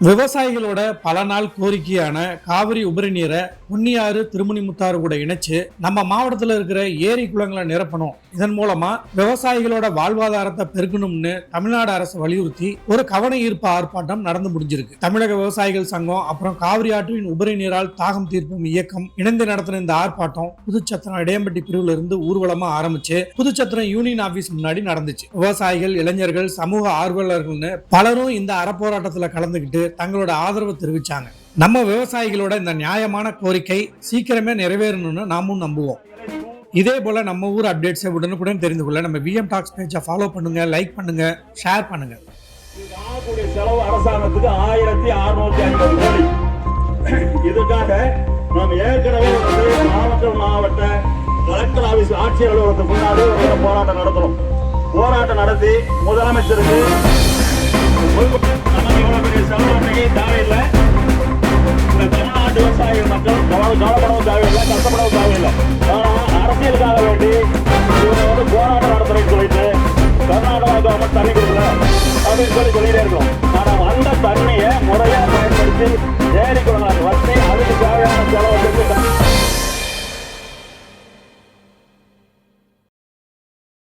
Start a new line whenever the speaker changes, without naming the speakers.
விவசாயிகளோட பல நாள் கோரிக்கையான காவிரி உபரி நீரை பொன்னியாறு திருமணிமுத்தாறு கூட இணைச்சு நம்ம மாவட்டத்தில் இருக்கிற ஏரி குளங்களை நிரப்பணும். இதன் மூலமா விவசாயிகளோட வாழ்வாதாரத்தை பெருக்கணும்னு தமிழ்நாடு அரசு வலியுறுத்தி ஒரு கவன ஈர்ப்பு ஆர்ப்பாட்டம் நடந்து முடிஞ்சிருக்கு. தமிழக விவசாயிகள் சங்கம் அப்புறம் காவிரி ஆற்றின் உபரி நீரால் தாகம் தீர்ப்பும் இயக்கம் இணைந்து நடத்தின இந்த ஆர்ப்பாட்டம் புதுச்சத்திரம் இடையம்பட்டி பிரிவுல இருந்து ஊர்வலமா ஆரம்பிச்சு புதுச்சத்திரம் யூனியன் ஆபீஸ் முன்னாடி நடந்துச்சு. விவசாயிகள், இளைஞர்கள், சமூக ஆர்வலர்கள்னு பலரும் இந்த அறப்போராட்டத்துல கலந்துகிட்டு தங்களோட ஆதரவு தெரிவிச்சாங்க. நம்ம விவசாயிகளோட இந்த நியாயமான கோரிக்கை சீக்கிரமே நிறைவேறணும்னு நாமும் நம்புவோம். இதே போல நம்ம ஊர் அப்டேட்ஸை உடனுக்குடன் தெரிந்து கொள்ள நம்ம விஎம் டாக்ஸ் பேஜை ஃபாலோ பண்ணுங்க, லைக் பண்ணுங்க, ஷேர் பண்ணுங்க.
செலவு அரசாங்கத்துக்கு 1650 கோடி. இதுக்காக நாம் ஏற்கனவே மாவட்ட கலெக்டர் ஆபீஸ் ஆட்சியர் அலுவலகத்துக்கு முன்னாடி ஒரு போராட்டம் நடத்தணும். போராட்டம் நடத்தி முதலமைச்சருக்கு தேவையில்லை, இந்த தமிழ்நாட்டு விவசாயிகள் மக்கள் கவலைப்படவும் தேவையில்லை, கஷ்டப்படவும் தேவையில்லை. ஆனால் அரசியலுக்காக வேண்டி இவங்க போராட்டம் நடத்துறேன்னு சொல்லிட்டு கர்நாடகா கவர்மெண்ட் தண்ணி கொடுக்கல அப்படின்னு சொல்லிட்டே இருக்கோம். ஆனால் அந்த தண்ணியை முறையாக பயன்படுத்தி ஏரி குளங்களை வச்சு அதுக்கு